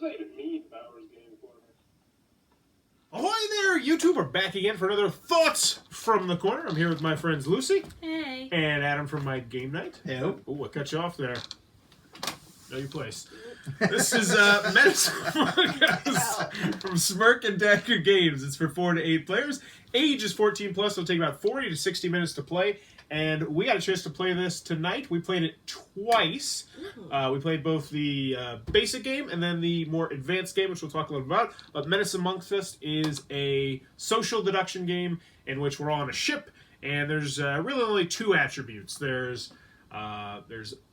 does that even mean, Bowers Game Corner? Ahoy there, YouTube! We're back again for another Thoughts from the Corner. I'm here with my friends Lucy. Hey. And Adam from my game night. Hey. Oh, I cut you off there. Know your place. This is Menace from Smirk and Dagger Games. It's for 4 to 8 players. Age is 14 plus, so it'll take about 40 to 60 minutes to play. And we got a chance to play this tonight. We played it twice. We played both the basic game and then the more advanced game, which we'll talk a little about. But Menace Amongst Us is a social deduction game in which we're all on a ship, and there's really only 2 attributes. There's what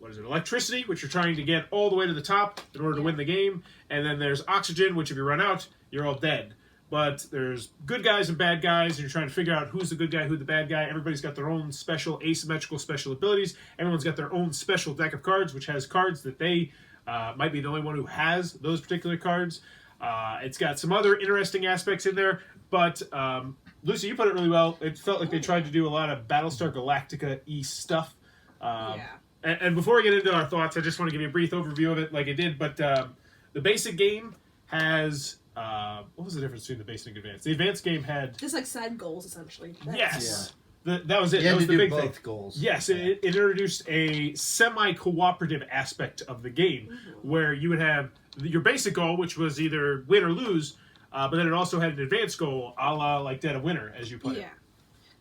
is it? Electricity, which you're trying to get all the way to the top in order to win the game, and then there's oxygen, which if you run out, you're all dead. But there's good guys and bad guys, and you're trying to figure out who's the good guy, who's the bad guy. Everybody's got their own special asymmetrical special abilities. Everyone's got their own special deck of cards, which has cards that they might be the only one who has those particular cards. It's got some other interesting aspects in there, but Lucy, you put it really well. It felt like they tried to do a lot of Battlestar Galactica-y stuff. And before we get into our thoughts, I just want to give you a brief overview of it like I did. But the basic game has... what was the difference between the basic and advanced? The advanced game had... Just like side goals, essentially. Yes. Yeah. That was it. You that was had to the do big both thing. goals. Yes, it introduced a semi-cooperative aspect of the game where you would have your basic goal, which was either win or lose, but then it also had an advanced goal, a la like Dead of Winter, as you put it. Yeah.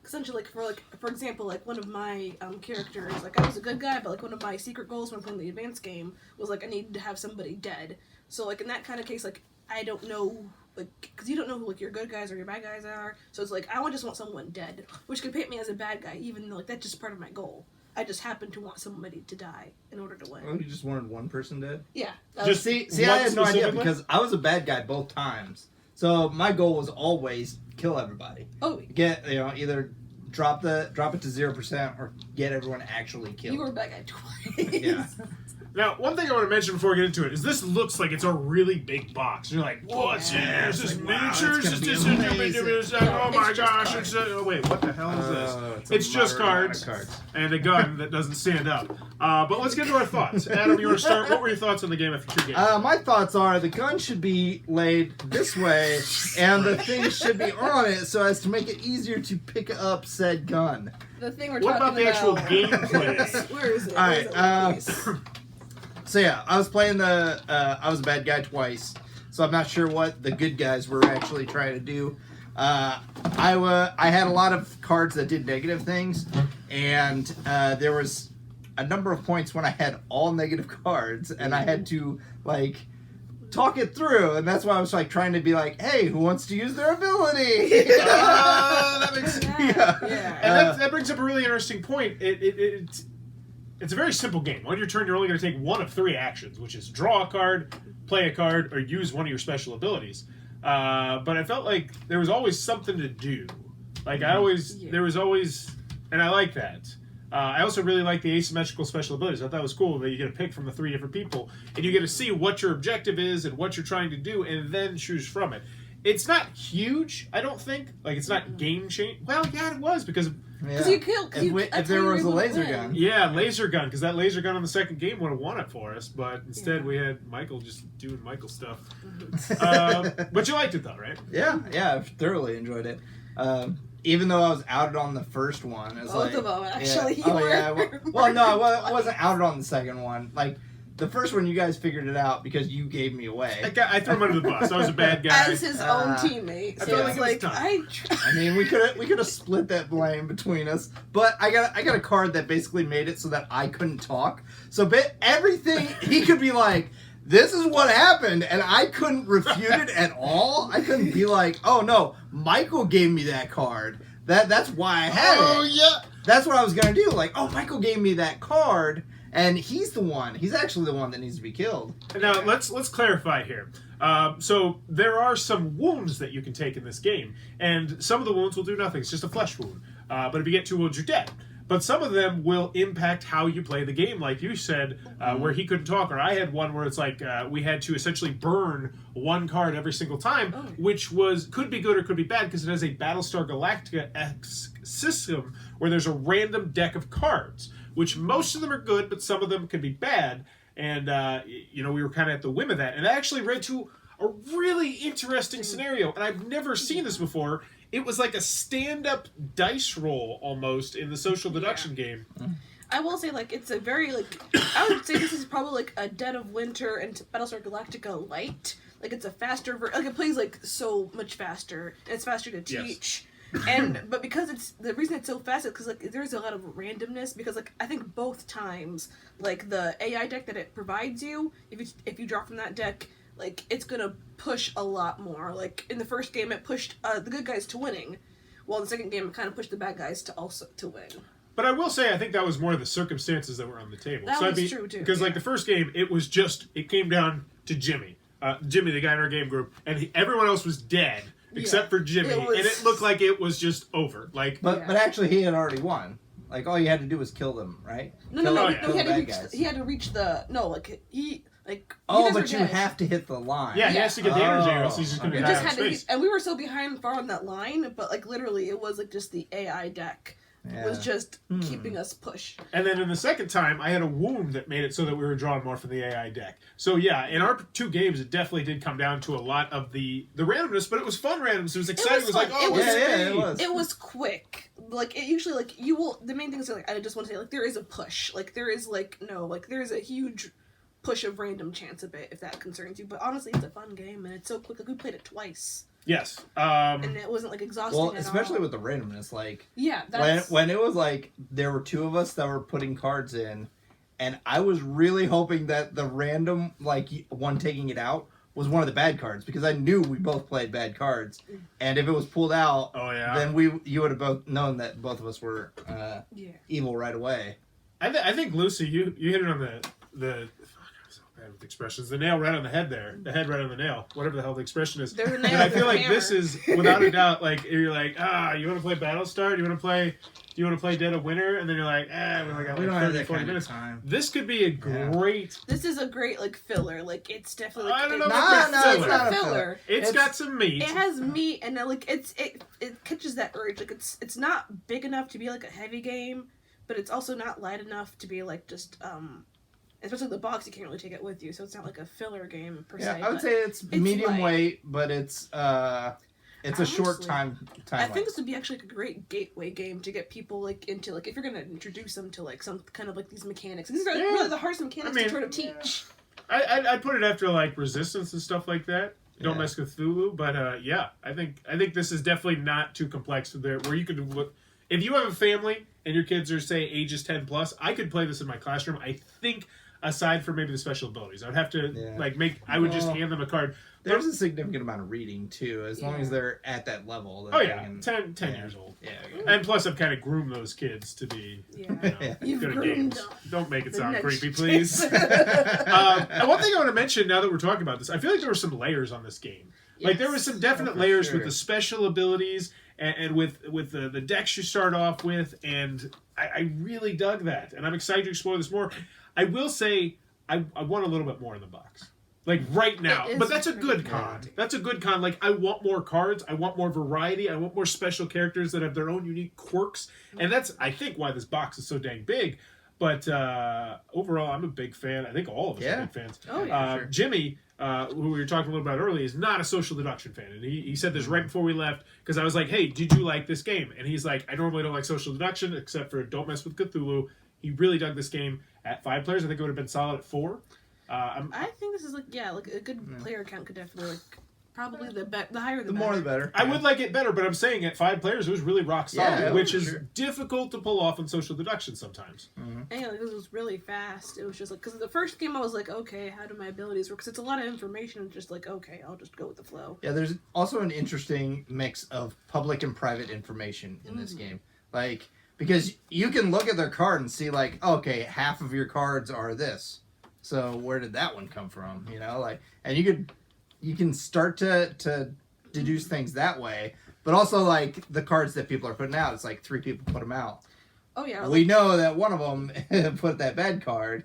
Essentially, for example, one of my characters, I was a good guy, but one of my secret goals when playing the advanced game was I needed to have somebody dead. So in that kind of case, I don't know, because you don't know who your good guys or your bad guys are. So it's I just want someone dead, which could paint me as a bad guy, even though that's just part of my goal. I just happen to want somebody to die in order to win. Oh, you just wanted one person dead? Yeah. Just See, I had no idea because I was a bad guy both times. So my goal was always kill everybody. Oh. Get either drop it to 0% or get everyone actually killed. You were a bad guy twice. Yeah. Now, one thing I want to mention before we get into it is this looks like it's a really big box. You're like, what's in there? Is this miniatures? Is this oh my gosh! Oh wait, what the hell is this? It's just cards and a gun that doesn't stand up. But let's get into our thoughts. Adam, you want to start? What were your thoughts on the game after 2 games? My thoughts are the gun should be laid this way, and the thing should be on it so as to make it easier to pick up said gun. The thing we're what about talking the actual about. gameplay? Where is it? All right. So yeah, I was playing I was a bad guy twice, so I'm not sure what the good guys were actually trying to do. I had a lot of cards that did negative things, and there was a number of points when I had all negative cards, and I had to talk it through, and that's why I was trying to be hey, who wants to use their ability? That makes sense. Yeah. And that brings up a really interesting point. It's a very simple game. On your turn, you're only going to take one of 3 actions, which is draw a card, play a card, or use one of your special abilities. But I felt like there was always something to do. There was always, and I like that. I also really like the asymmetrical special abilities. I thought it was cool that you get to pick from the 3 different people, and you get to see what your objective is and what you're trying to do, and then choose from it. It's not huge, I don't think. It's not game-changing. Well, yeah, it was, because... Because you killed. If there was a laser gun. Yeah, laser gun, because that laser gun on the second game would have won it for us, but instead we had Michael just doing Michael stuff. But you liked it though, right? Yeah, I thoroughly enjoyed it. Even though I was outed on the first one. Both of them, actually. Well, no, I wasn't outed on the second one. The first one, you guys figured it out because you gave me away. I threw him under the bus. I was a bad guy. As his own teammate. So I feel I mean, we could have split that blame between us, but I got a card that basically made it so that I couldn't talk. So everything he could be like, this is what happened, and I couldn't refute it at all. I couldn't be like, oh no, Michael gave me that card. That's why I had it. Oh yeah. That's what I was gonna do. Oh, Michael gave me that card. And he's actually the one that needs to be killed. Now, let's clarify here. So, there are some wounds that you can take in this game. And some of the wounds will do nothing. It's just a flesh wound. But if you get 2 wounds, you're dead. But some of them will impact how you play the game, like you said, where he couldn't talk. Or I had one where it's we had to essentially burn 1 card every single time, which could be good or could be bad, because it has a Battlestar Galactica-esque system where there's a random deck of cards, which most of them are good, but some of them can be bad. and we were kind of at the whim of that, and that actually led to a really interesting scenario, and I've never seen this before. It was like a stand-up dice roll almost in the social deduction game. I will say, like, it's a very, like, I would say this is probably, like, a Dead of Winter and Battlestar Galactica light. Like, it's a faster like, it plays, like, so much faster, and it's faster to teach. Yes. But because the reason it's so fast is because, like, there's a lot of randomness, because, like, I think both times, like, the AI deck that it provides you, if you draw from that deck, like, it's gonna push a lot more. Like, in the first game, it pushed the good guys to winning, while in the second game, it kind of pushed the bad guys to win. But I will say, I think that was more of the circumstances that were on the table. That was true, too. Because, like, the first game, it came down to Jimmy. Jimmy, the guy in our game group, and everyone else was dead, except for Jimmy. And it looked like it was just over. Like, But actually, he had already won. Like, all you had to do was kill them, right? No, Kill he had to reach the... No, like, Oh, but you have to hit the line. Yeah, he has to get the energy, or else he's just going to die in space. And we were so far on that line, but, like, literally, it was, like, just the AI deck was just keeping us push. And then in the second time, I had a wound that made it so that we were drawing more from the AI deck. So yeah, in our 2 games, it definitely did come down to a lot of the randomness, but it was fun randomness. It was exciting. It was like, oh, it was. It was quick. Like, it usually, like, the main thing is, like, I just want to say, like, there is a push. Like, there is, like, there is a huge push of random chance of it, if that concerns you. But honestly, it's a fun game, and it's so quick. Like, we played it twice. Yes. And it wasn't, like, exhausting Well, especially with the randomness, like... Yeah, when it was, like, there were 2 of us that were putting cards in, and I was really hoping that the random, like, one taking it out was one of the bad cards, because I knew we both played bad cards, and if it was pulled out, then you would have both known that both of us were evil right away. I think, Lucy, you hit it on the with expressions. The nail right on the head there. The head right on the nail. Whatever the hell the expression is. There's a nail and I feel like hammer. this is, without a doubt, like, you're like, you want to play Battlestar? Do you want to play Dead of Winter? And then you're like, we only got We don't like have 30, that 40 kind minutes. of time. This could be a great... This is a great, like, filler. Like, it's definitely... Like, I don't know it's if not it's a filler. It's got some meat. It has meat, and, like, it catches that urge. Like, it's not big enough to be, like, a heavy game, but it's also not light enough to be, like, just, especially the box, you can't really take it with you, so it's not like a filler game per se. Yeah, I would say it's medium light. weight, but it's a short time. I think this would be actually like a great gateway game to get people like into, like, if you're gonna introduce them to like some kind of like these mechanics. These are really the hardest mechanics to try to teach. I'd put it after like Resistance and stuff like that. Don't mess with Cthulhu, but I think this is definitely not too complex where you could look. If you have a family and your kids are, say, ages 10 plus, I could play this in my classroom. I think, aside from maybe the special abilities, I would have to I would just hand them a card. There's a significant amount of reading too, as long as they're at that level. Oh yeah, 10 years old. Yeah, and plus I've kind of groomed those kids to be good at games. Don't make it sound creepy, please. And one thing I want to mention now that we're talking about this, I feel like there were some layers on this game. Yes. Like there were some definite layers with the special abilities and with the decks you start off with, and I really dug that, and I'm excited to explore this more. I will say I want a little bit more in the box. Like right now. But that's a good con. That's a good con. Like I want more cards, I want more variety, I want more special characters that have their own unique quirks. And that's, I think, why this box is so dang big. But overall, I'm a big fan. I think all of us are big fans. Oh, yeah. Sure. Jimmy, who we were talking a little about earlier, is not a social deduction fan. And he said this right before we left, because I was like, hey, did you like this game? And he's like, I normally don't like social deduction, except for Don't Mess with Cthulhu. He really dug this game at 5 players. I think it would have been solid at 4. I think this is like a good player count could definitely probably the higher the better. more the better. I would like it better, but I'm saying at 5 players it was really rock solid, which is difficult to pull off in social deduction sometimes. And it was really fast. It was just like, because the first game I was like, okay, how do my abilities work? Because it's a lot of information and just like, okay, I'll just go with the flow. Yeah, there's also an interesting mix of public and private information in this game, like, because you can look at their card and see like, okay, half of your cards are this. So where did that one come from? You know, like, and you can start to deduce things that way. But also, like, the cards that people are putting out, it's like 3 people put them out. Oh yeah. We know that one of them put that bad card.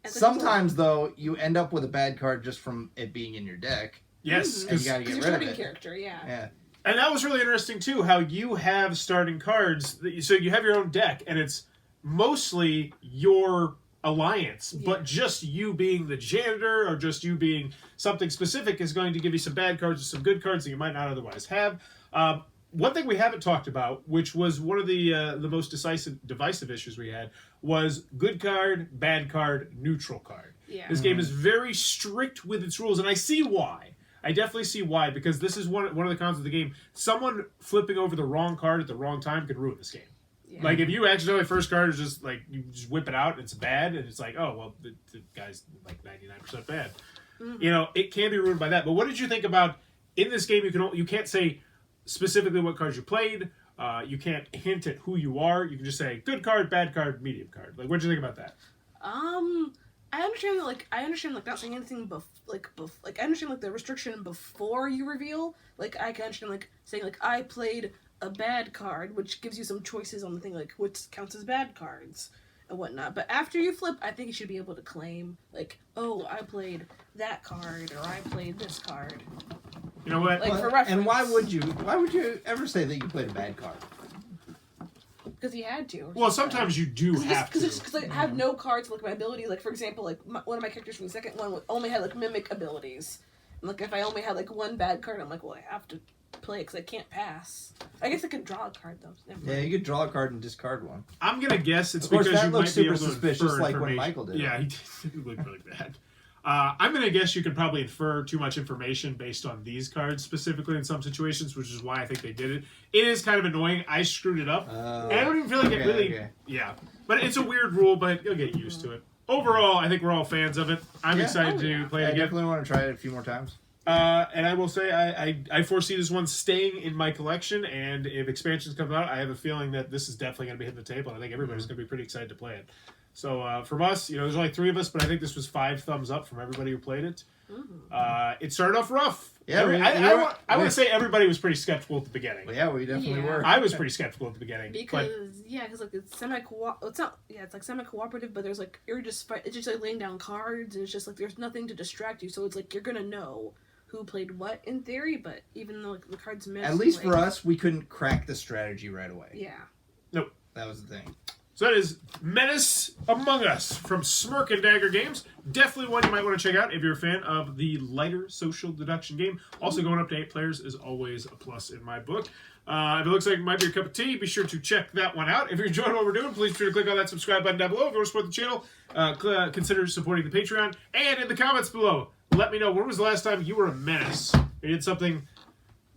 Sometimes though, you end up with a bad card just from it being in your deck. Yes, and you got to get rid of it. Character, yeah. And that was really interesting too. How you have starting cards, so you have your own deck, and it's mostly your alliance, but just you being the janitor or just you being something specific is going to give you some bad cards or some good cards that you might not otherwise have. One thing we haven't talked about, which was one of the most divisive issues we had, was good card, bad card, neutral card. Yeah. This game is very strict with its rules, and I see why. I definitely see why, because this is one of the cons of the game. Someone flipping over the wrong card at the wrong time could ruin this game. Yeah. Like, if you accidentally first card is just, like, you just whip it out and it's bad, and it's like, oh, well, the guy's, like, 99% bad. Mm-hmm. You know, it can be ruined by that. But what did you think about, in this game, you can't say specifically what cards you played. You can't hint at who you are. You can just say, good card, bad card, medium card. Like, what did you think about that? I understand that, not saying anything I understand, like, the restriction before you reveal. Like, I can understand, like, saying, like, I played a bad card, which gives you some choices on the thing, like, what counts as bad cards and whatnot. But after you flip, I think you should be able to claim, like, oh, I played that card, or I played this card. You know what? Like, for reference. And why would you ever say that you played a bad card? Because he had to. Well, sometimes you do have to. Because I have no cards with, like, my ability. Like, for example, like, one of my characters from the second one only had, like, mimic abilities. And, like, if I only had, like, one bad card, I'm like, well, I have to play it because I can't pass. I guess I could draw a card, though. Never mind. Yeah, you could draw a card and discard one. I'm going to guess it's Of course, because that you looks might be super able to suspicious, infer like when information. Michael did. Yeah, he did look really bad. I'm going to guess you could probably infer too much information based on these cards specifically in some situations, which is why I think they did it. It is kind of annoying. I screwed it up. And I don't even feel like it really... Okay. Yeah. But it's a weird rule, but you'll get used to it. Overall, I think we're all fans of it. I'm excited to play it I again. definitely want to try it a few more times. And I will say, I foresee this one staying in my collection, and if expansions come out, I have a feeling that this is definitely going to be hitting the table, and I think everybody's going to be pretty excited to play it. So from us, there's only 3 of us, but I think this was 5 thumbs up from everybody who played it. It started off rough. Yeah, I want to say everybody was pretty skeptical at the beginning. Well, yeah, we definitely were. I was pretty skeptical at the beginning. Because like it's it's like semi-cooperative, but there's like it's just like laying down cards, and it's just like there's nothing to distract you, so it's like you're gonna know who played what in theory, but even though like, the cards miss, at least like, for us, we couldn't crack the strategy right away. Yeah. Nope. That was the thing. So that is Menace Among Us from Smirk and Dagger Games. Definitely one you might want to check out if you're a fan of the lighter social deduction game. Also, going up to 8 players is always a plus in my book. If it looks like it might be your cup of tea, be sure to check that one out. If you're enjoying what we're doing, please be sure to click on that subscribe button down below. If you want to support the channel, consider supporting the Patreon. And in the comments below, let me know, when was the last time you were a menace? You did something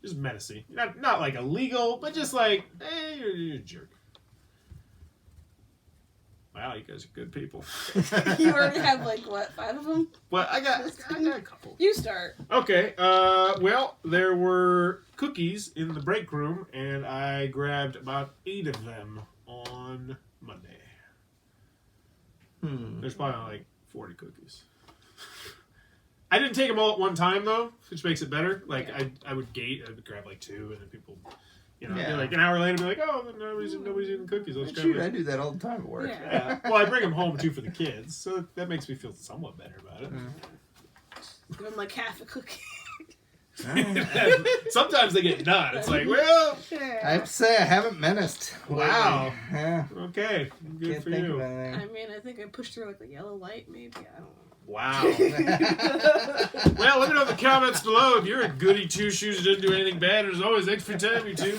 just menacing. Not like illegal, but just like, you're a jerk. Wow, you guys are good people. You already have like what, 5 of them? Well, I got a couple. You start. Okay. Well, there were cookies in the break room, and I grabbed about 8 of them on Monday. There's probably like 40 cookies. I didn't take them all at one time though, which makes it better. Like I would grab like 2, and then people. Like an hour later, be like, "Oh, nobody's eating cookies." Let's grab it. I do that all the time at work. Yeah. Well, I bring them home too for the kids, so that makes me feel somewhat better about it. Give them like half a cookie. Sometimes they get none. It's like, well, I have to say I haven't menaced. Wow. Yeah. Okay, good Can't for think you. of anything. I mean, I think I pushed through like the yellow light, maybe. I don't know. Wow. Well, let me know in the comments below if you're a goody two shoes who doesn't do anything bad. As always, thanks for your time, you two.